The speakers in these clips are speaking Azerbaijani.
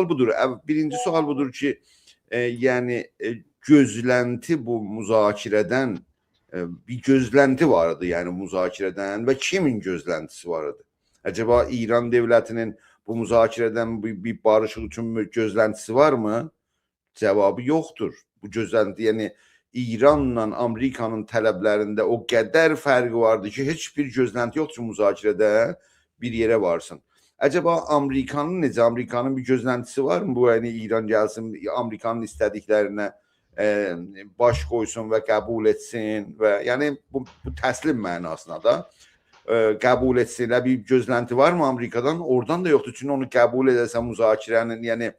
sual budur. Birinci sual budur ki, yəni gözlənti bu müzakirədən bir gözlənti var idi, yəni müzakirədən və kimin gözləntisi var idi? Acaba İran dövlətinin bu müzakirədən bir barışıq üçün gözləntisi varmı? Cavabı yoxdur. Bu gözlənti, yəni İranla Amerikanın tələblərində o qədər fərqi vardı ki, heç bir gözlənti yoxdur ki, müzakirədə bir yerə varsın. Acaba Amerikanın necə? Amerikanın bir gözləntisi var mı? Bu, yəni İran gəlsin, Amerikanın istədiklərinə baş qoysun və qəbul etsin və yəni bu təslim mənasına da qəbul etsin. Bir gözlənti var mı Amerikadan? Oradan da yoxdur. Çünki onu qəbul edəsə müzakirənin, yəni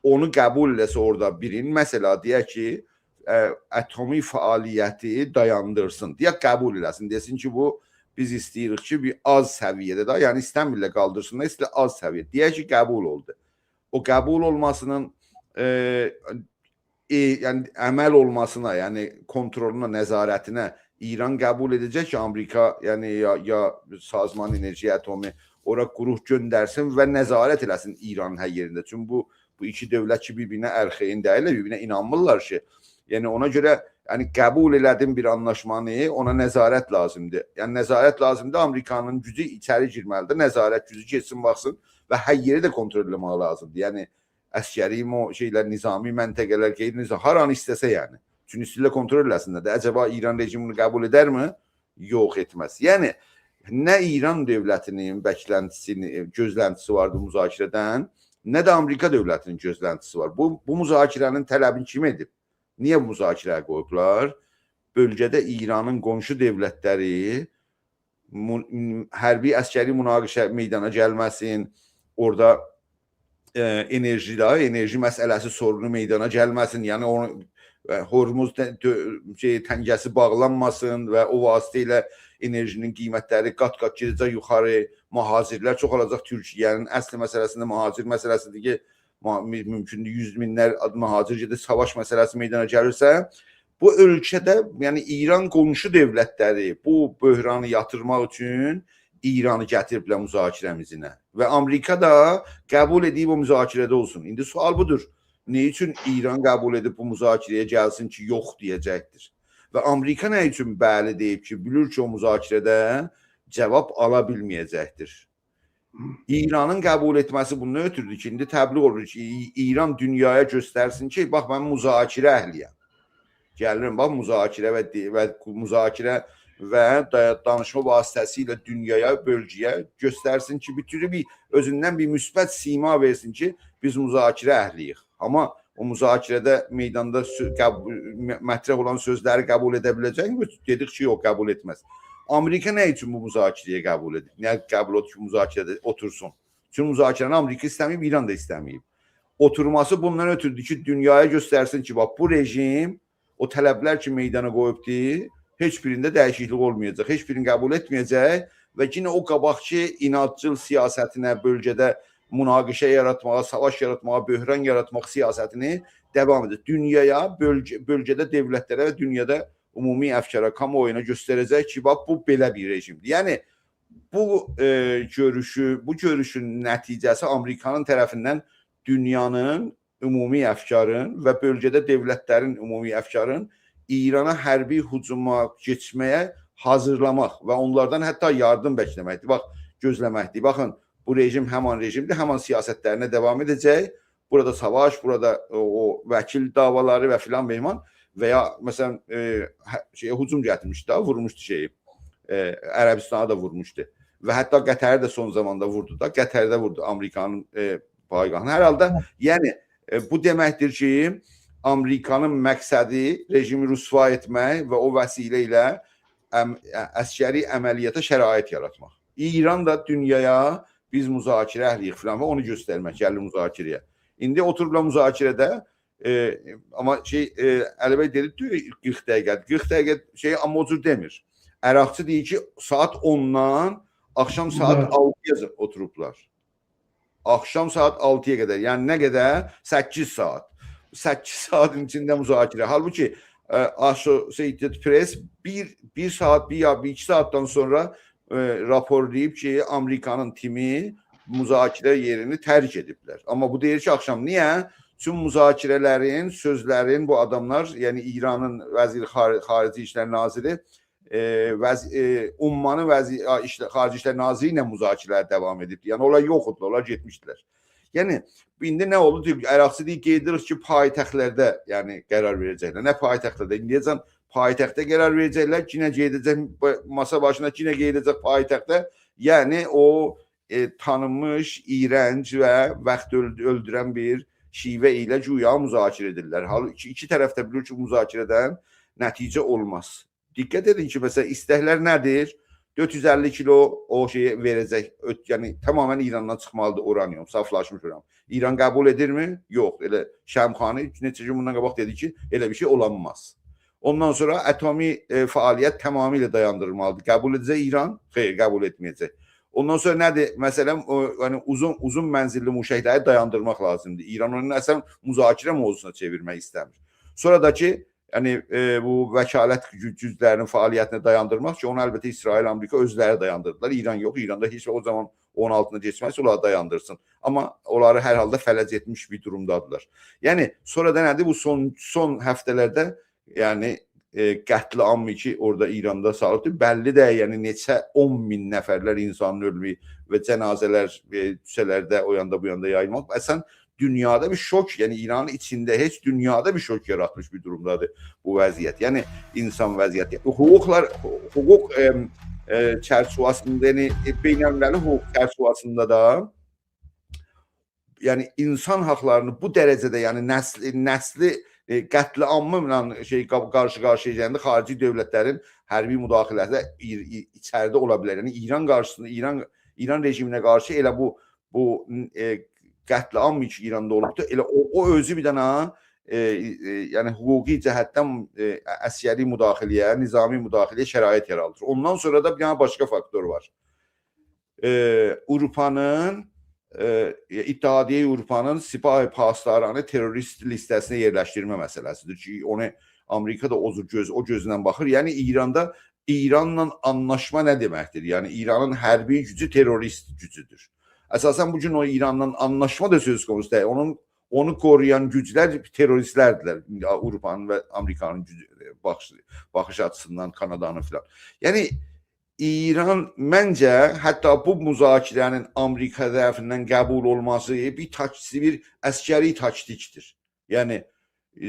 onu qəbul edəsə orada birin, məsələ deyək ki, atomi fəaliyyəti dayandırsın, deyək qəbul eləsin, desin ki, bu biz istəyirik ki, bir az səviyyədə da, yəni istəmirlə qaldırsınlar, istəyirlər az səviyyə. Deyək ki, qəbul oldu. O qəbul olmasının yəni əməl olmasına, yəni kontroluna, nəzarətinə İran qəbul edəcək ki, Amerika, yəni ya Sazman Enerji Atomi ora quruq göndərsin və nəzarət eləsin İranın hər yerində. Çünki bu iki dövlət ki, bir-birinə ərxeyin deyirlər, bir-birinə inanmırlar ki, yəni ona görə yəni qəbul elədim bir anlaşmanı, ona nəzarət lazımdır. Yəni nəzarət lazımdır, Amerikanın gücü içəri girməlidir, nəzarət gücü keçsin, baxsın və hər yeri də kontrol etmək lazımdır. Yəni əskəri şeylər, nizami məntəqələr, qeyri-nizami, hər an istəsə yəni. Çünki üstülə kontrol eləsinlər də. Acaba İran rejimini qəbul edərmi? Yox, etməz. Yəni nə İran dövlətinin bəkləntisini, gözləntisi vardı müzakirədən, nə də Amerika dövlətinin gözləntisi var. Bu müzakirənin tələbini kim edib? Niyə bu müzakirəyə qoyublar? Bölgədə İranın qonşu dövlətləri hərbi əskəri münaqişə meydana gəlməsin, orada enerji məsələsi sorunu meydana gəlməsin, yəni Hormuz təngəsi bağlanmasın və o vasitə ilə enerjinin qiymətləri qat-qat gedəcək yuxarı, mühacirlər çox olacaq Türkiyənin. Əsli məsələsində mühacir məsələsidir ki, mümkündür 100 minlər mühacir gedir, savaş məsələsi meydana gəlirsə, bu ölkədə, yəni İran qonşu dövlətləri bu böhranı yatırmaq üçün İranı gətiriblər müzakirəmizinə və Amerika da qəbul edib o müzakirədə olsun. İndi sual budur. Ne üçün İran qəbul edib bu müzakirəyə gəlsin ki, yox deyəcəkdir? Və Amerika nə üçün bəli deyib ki, bilir ki, o müzakirədə cavab ala bilməyəcəkdir? İranın qəbul etməsi bundan ötürdür ki, indi təbliğ olur ki, İran dünyaya göstərsin ki, bax, mən müzakirə əhliyəm. Gəlirim, bax, müzakirə və danışma vasitəsilə dünyaya, bölgəyə göstərsin ki, bir özündən bir müsbət sima versin ki, biz müzakirə əhliyik. Amma o müzakirədə meydanda mətrəh olan sözləri qəbul edə biləcək mi? Dedik ki, yox, qəbul etməz. Amerika nə üçün bu müzakirəyə qəbul edib? Nə qəbul edib ki, müzakirədə otursun? Çünki müzakirəni Amerika istəməyib, İran da istəməyib. Oturması bundan ötürdü ki, dünyaya göstərsin ki, bax, bu rejim o tələblər ki, meydana qoyubdur, heç birində dəyişiklik olmayacaq, heç birini qəbul etməyəcək və yine o qabaqki inadcıl siyasətinə, bölgədə münaqişə yaratmağa, savaş yaratmağa, böhran yaratmaq siyasətini devam edir. Dünyaya, bölgədə dövlətlərə və dünyada ümumi əfkara, kamuoyuna göstərəcək ki, bax, bu belə bir rejimdir. Yəni, bu görüşün nəticəsi Amerikanın tərəfindən dünyanın ümumi əfkarın və bölgədə dövlətlərin ümumi əfkarın İrana hərbi hücuma keçməyə hazırlamaq və onlardan hətta yardım bəkləməkdir. Bax, gözləməkdir. Baxın, bu rejim həman rejimdir, həman siyasətlərinə devam edəcək. Burada savaş, burada o vəkil davaları və filan mehman və ya məsələn hücum gətirmişdi da, vurmuşdu şeyi. Ərəbistana da vurmuşdu. Və hətta Qətəri də son zamanda vurdu da. Qətərdə vurdu Amerikanın paygahını. Hər halda, yəni bu deməkdir ki, Amerikanın məqsədi rejimi rüsva etmək və o vəsilə ilə əskəri əməliyyata şərait yaratmaq. İran da dünyaya biz müzakirə əhliyik filan və onu göstərmək, gəlir müzakirəyə. İndi oturubla müzakirədə, amma Əli bəy dedi 40 dəqiqə. 40 dəqiqə amma o cür demir. Əraqçı deyir ki, saat 10-dan axşam saat 6-ya oturublar. Axşam saat 6-ya qədər. Yəni nə qədər? 8 saat. 8 saatin içində müzakirə. Halbuki Associated Press bir saat, bir 2 saatdan sonra raporlayıb ki, Amerikanın timi müzakirə yerini tərk ediblər. Amma bu deyir ki, axşam niyə? Tüm müzakirələrin, sözlərin bu adamlar, yəni İranın xarici İşlər Naziri Ummanın xarici İşlər Naziri ilə müzakirələr davam edib. Yəni onlar yoxdular, onlar getmişdilər. Yəni indi nə oldu? Əraqçı deyir, qeyd edirik ki, paytaxtlarda yəni qərar verəcəklər. Nə paytaxtlarda? İndiyəcən paytaxtda qərar verəcəklər, yenə gedəcək masa başına, yenə gedəcək paytaxtda. Yəni o tanınmış, iyrənc və vaxt öldürən bir şivə ilə güya müzakirə edirlər. Halbuki iki tərəf də bilir ki, müzakirədən nəticə olmaz. Diqqət edin ki, məsələn, istəklər nədir? 450 kilo o şeyi verəcək. Yəni tamamilə İrandan çıxmalıdır uranyum, saflaşmış uranyum. İran qəbul edirmi? Yox. Elə Şəmxani neçə gün bundan qabaq dedi ki, elə bir şey olanmaz. Ondan sonra atomi fəaliyyət tamamilə dayandırılmalıdır. Qəbul edəcək İran? Xeyr, qəbul etməyəcək. Ondan sonra nədir? Məsələn, yəni uzun mənzilli müşahidələri dayandırmaq lazımdır. İran onu əslən müzakirə mövzusuna çevirmək istəmir. Sonra da ki, yəni bu vəkalət güclərinin fəaliyyətini dayandırmaq ki, onu əlbəttə İsrail, Amerika özləri dayandırdılar. İran yox, İranda heç o zaman onun altına geçməz, onları dayandırsın. Amma onları hər halda fələc etmiş bir durumdadılar. Yəni sonra da nədir? Bu son həftələrdə yəni qətliamı ki, orada İranda salırdı. Bəlli də, yəni neçə 10 min nəfərlər insanın ölümü və cənazələr küçələrdə o yanda bu yanda yayılmaq. Əslən dünyada bir şok, yəni İranın içində heç dünyada bir şok yaratmış bir durumdadır bu vəziyyət. Yəni insan vəziyyəti. Hüquq çərçivəsində, yəni beynəlmiləli hüquq çərçivəsində da yəni insan haqlarını bu dərəcədə, yəni nəsli qətliamla qarşı-qarşıya gələndə xarici dövlətlərin hərbi müdaxiləsi içəridə ola bilər. Yəni İran qarşısında, İran rejiminə qarşı elə bu qətliam ki İranda olubdur, elə o özü bir dənə yəni hüquqi cəhətdən əsgəri müdaxiləyə, nizami müdaxiləyə şərait yaradır. Ondan sonra da bir dənə başqa faktor var. Avropanın İttihadiyə Avropanın Sipahi Pasdaranı terrorist listəsinə yerləşdirmə məsələsidir ki, onu Amerika da o gözlə baxır. Yəni İranla anlaşma nə deməkdir? Yəni İranın hərbi gücü terrorist gücüdür. Əsasən bugün o İranla anlaşma da söz konusu deyil. Onu qoruyan güclər terroristlərdirlər. Avropanın və Amerikanın baxış açısından, Kanadanın filan. Yəni İran məncə hətta bu müzakirənin Amerika tərəfindən qəbul olması bir əskəri taktikdir. Yəni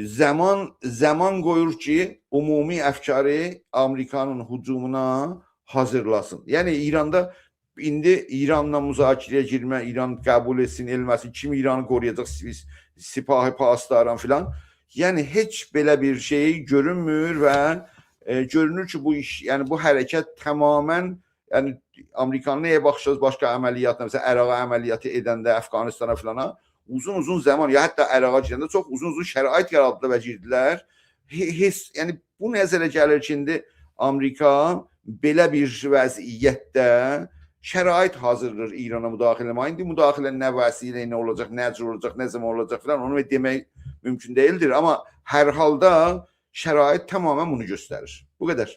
zaman qoyur ki, ümumi əfkarı Amerikanın hücumuna hazırlasın. Yəni İranda indi İranla müzakirəyə girmə, İran qəbul etsin, elməsin, kim İranı qoruyacaq, Sipahi Pasdaran filan. Yəni heç belə bir şey görünmür və görünür ki, bu iş, yəni bu hərəkət tamamən, yəni Amerikanın nəyə baxışacaq başqa əməliyyatına, məsələn Əraqa əməliyyatı edəndə Əfqanistana filana uzun zaman, ya hətta Əraqa girəndə çox uzun şərait yaratdılar və girdilər. Yəni bu nəzərə gəlir ki, indi Amerika belə bir vəziyyətdə şərait hazırdır İrana müdaxilə etməyə. İndi müdaxilə nə vəsilə, nə olacaq, nə cür olacaq, nə zaman olacaq filan, onu demək mümkün deyildir. Amma hər halda şərait tamamən bunu göstərir. Bu qədər.